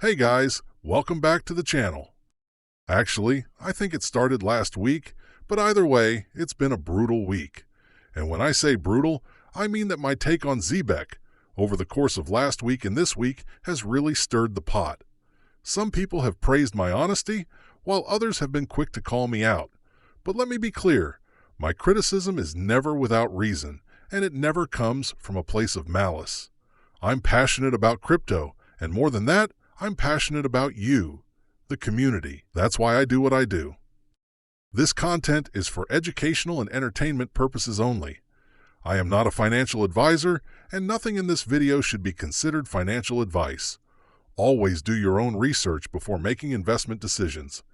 Hey guys, welcome back to the channel. Actually, I think it started last week, but either way, it's been a brutal week. And when I say brutal, I mean that my take on Zebec over the course of last week and this week has really stirred the pot. Some people have praised my honesty, while others have been quick to call me out. But let me be clear, my criticism is never without reason, and it never comes from a place of malice. I'm passionate about crypto, and more than that, I'm passionate about you, the community. That's why I do what I do. This content is for educational and entertainment purposes only. I am not a financial advisor, and nothing in this video should be considered financial advice. Always do your own research before making investment decisions.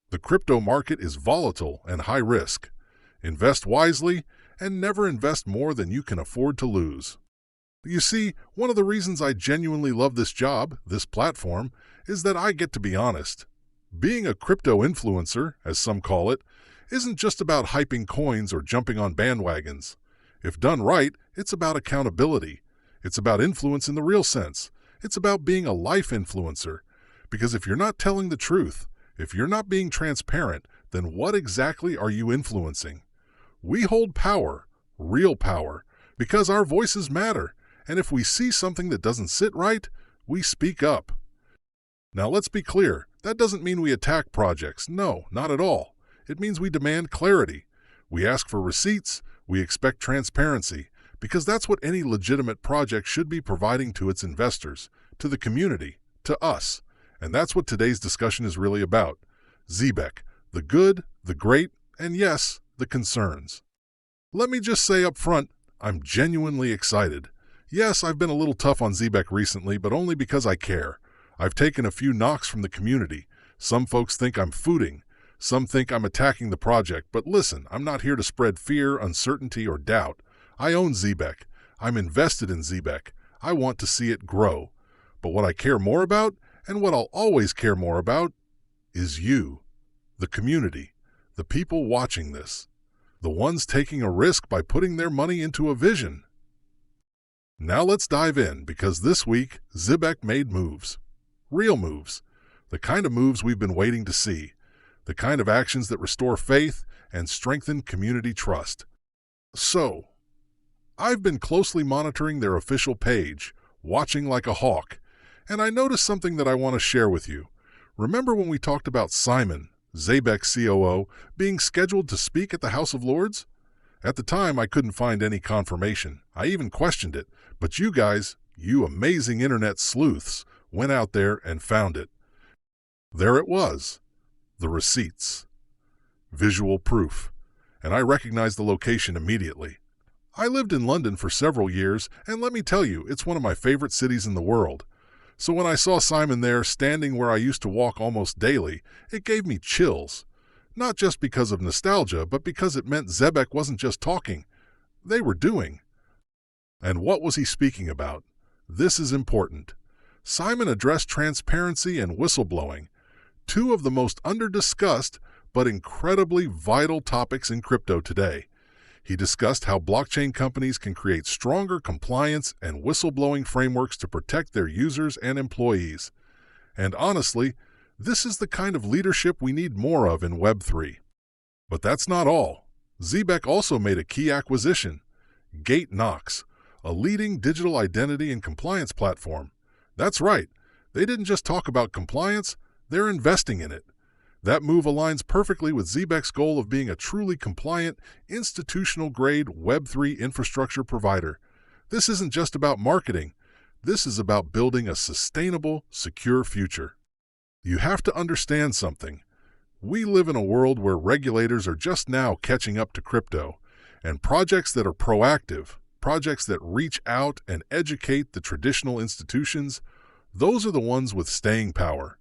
The crypto market is volatile and high risk. Invest wisely and never invest more than you can afford to lose. You see, one of the reasons I genuinely love this job, this platform, is that I get to be honest. Being a crypto influencer, as some call it, isn't just about hyping coins or jumping on bandwagons. If done right, it's about accountability. It's about influence in the real sense. It's about being a life influencer. Because if you're not telling the truth, if you're not being transparent, then what exactly are you influencing? We hold power, real power, because our voices matter. And if we see something that doesn't sit right, we speak up. Now let's be clear, that doesn't mean we attack projects. No, not at all. It means we demand clarity. We ask for receipts, we expect transparency, because that's what any legitimate project should be providing to its investors, to the community, to us. And that's what today's discussion is really about. Zebec, the good, the great, and yes, the concerns. Let me just say up front, I'm genuinely excited. Yes, I've been a little tough on Zebec recently, but only because I care. I've taken a few knocks from the community. Some folks think I'm FUDing. Some think I'm attacking the project. But listen, I'm not here to spread fear, uncertainty, or doubt. I own Zebec. I'm invested in Zebec. I want to see it grow. But what I care more about, and what I'll always care more about, is you, the community, the people watching this, the ones taking a risk by putting their money into a vision. Now let's dive in, because this week, Zebec made moves. Real moves. The kind of moves we've been waiting to see. The kind of actions that restore faith and strengthen community trust. So, I've been closely monitoring their official page, watching like a hawk, and I noticed something that I want to share with you. Remember when we talked about Simon, Zebec's COO, being scheduled to speak at the House of Lords? At the time, I couldn't find any confirmation. I even questioned it. But you guys, you amazing internet sleuths, went out there and found it. There it was. The receipts. Visual proof. And I recognized the location immediately. I lived in London for several years, and let me tell you, it's one of my favorite cities in the world. So when I saw Simon there, standing where I used to walk almost daily, it gave me chills. Not just because of nostalgia, but because it meant Zebec wasn't just talking. They were doing. And what was he speaking about? This is important. Simon addressed transparency and whistleblowing, two of the most under-discussed but incredibly vital topics in crypto today. He discussed how blockchain companies can create stronger compliance and whistleblowing frameworks to protect their users and employees. And honestly, this is the kind of leadership we need more of in Web3. But that's not all. Zebec also made a key acquisition, Knox, a leading digital identity and compliance platform. That's right, they didn't just talk about compliance, they're investing in it. That move aligns perfectly with Zebec's goal of being a truly compliant, institutional-grade Web3 infrastructure provider. This isn't just about marketing. This is about building a sustainable, secure future. You have to understand something. We live in a world where regulators are just now catching up to crypto, and projects that are proactive, projects that reach out and educate the traditional institutions, those are the ones with staying power.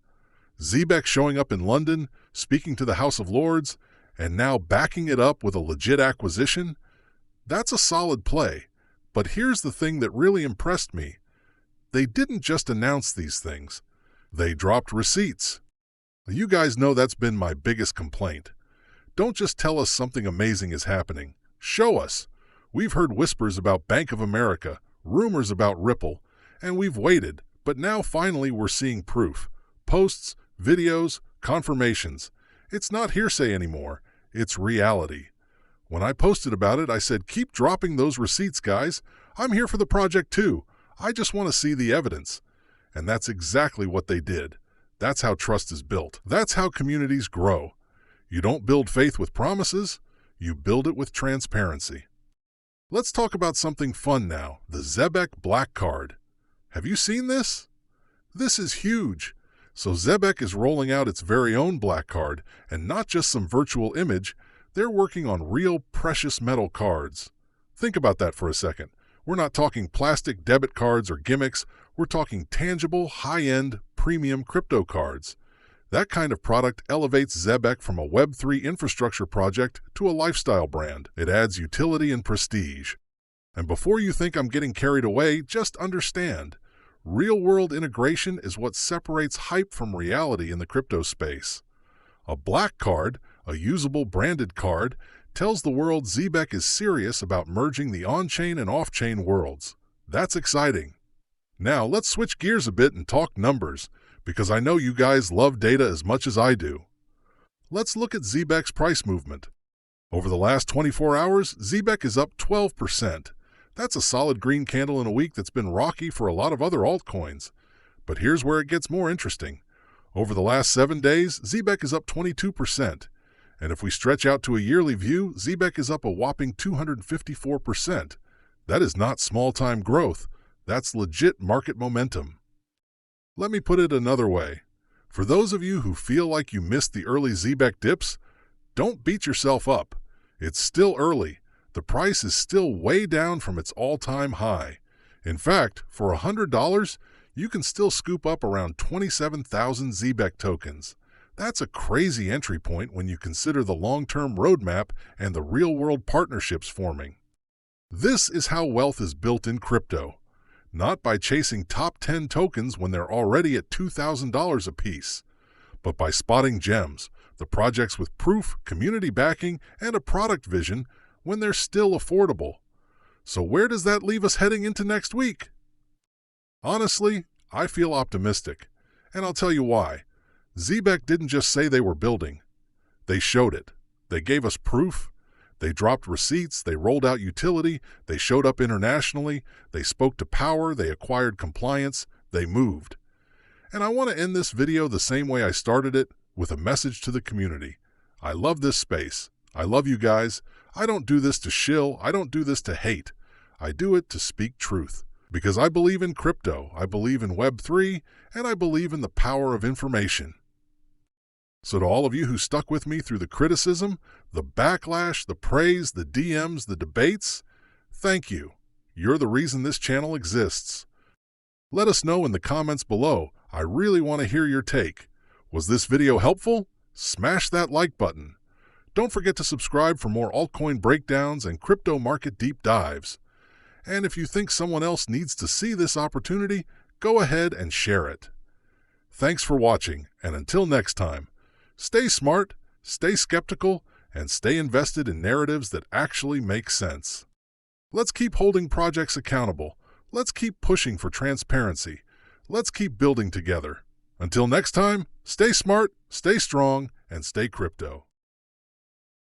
Zebec showing up in London, speaking to the House of Lords, and now backing it up with a legit acquisition? That's a solid play. But here's the thing that really impressed me. They didn't just announce these things. They dropped receipts. You guys know that's been my biggest complaint. Don't just tell us something amazing is happening. Show us. We've heard whispers about Bank of America, rumors about Ripple, and we've waited, But now finally we're seeing proof. Posts, videos, confirmations. It's not hearsay anymore. It's reality. When I posted about it, I said, keep dropping those receipts, guys. I'm here for the project too. I just want to see the evidence. And that's exactly what they did. That's how trust is built. That's how communities grow. You don't build faith with promises. You build it with transparency. Let's talk about something fun now, the Zebec Black Card. Have you seen this? This is huge. So Zebec is rolling out its very own Black Card, and not just some virtual image. They're working on real precious metal cards. Think about that for a second. We're not talking plastic debit cards or gimmicks. We're talking tangible, high-end, premium crypto cards. That kind of product elevates Zebec from a Web3 infrastructure project to a lifestyle brand. It adds utility and prestige. And before you think I'm getting carried away, just understand. Real-world integration is what separates hype from reality in the crypto space. A Black Card, a usable branded card, tells the world Zebec is serious about merging the on-chain and off-chain worlds. That's exciting. Now, let's switch gears a bit and talk numbers, because I know you guys love data as much as I do. Let's look at Zebec's price movement. Over the last 24 hours, Zebec is up 12%. That's a solid green candle in a week that's been rocky for a lot of other altcoins. But here's where it gets more interesting. Over the last 7 days, Zebec is up 22%. And if we stretch out to a yearly view, Zebec is up a whopping 254%. That is not small-time growth. That's legit market momentum. Let me put it another way. For those of you who feel like you missed the early Zebec dips, don't beat yourself up. It's still early. The price is still way down from its all-time high. In fact, for $100, you can still scoop up around 27,000 Zebec tokens. That's a crazy entry point when you consider the long-term roadmap and the real-world partnerships forming. This is how wealth is built in crypto. Not by chasing top 10 tokens when they're already at $2,000 apiece, but by spotting gems, the projects with proof, community backing, and a product vision when they're still affordable. So where does that leave us heading into next week? Honestly, I feel optimistic, and I'll tell you why. Zebec didn't just say they were building. They showed it. They gave us proof. They dropped receipts, they rolled out utility, they showed up internationally, they spoke to power, they acquired compliance, they moved. And I want to end this video the same way I started it, with a message to the community. I love this space. I love you guys. I don't do this to shill. I don't do this to hate. I do it to speak truth. Because I believe in crypto, I believe in Web3, and I believe in the power of information. So to all of you who stuck with me through the criticism, the backlash, the praise, the DMs, the debates, thank you. You're the reason this channel exists. Let us know in the comments below. I really want to hear your take. Was this video helpful? Smash that like button. Don't forget to subscribe for more altcoin breakdowns and crypto market deep dives. And if you think someone else needs to see this opportunity, go ahead and share it. Thanks for watching, and until next time, stay smart, stay skeptical, and stay invested in narratives that actually make sense. Let's keep holding projects accountable. Let's keep pushing for transparency. Let's keep building together. Until next time, stay smart, stay strong, and stay crypto.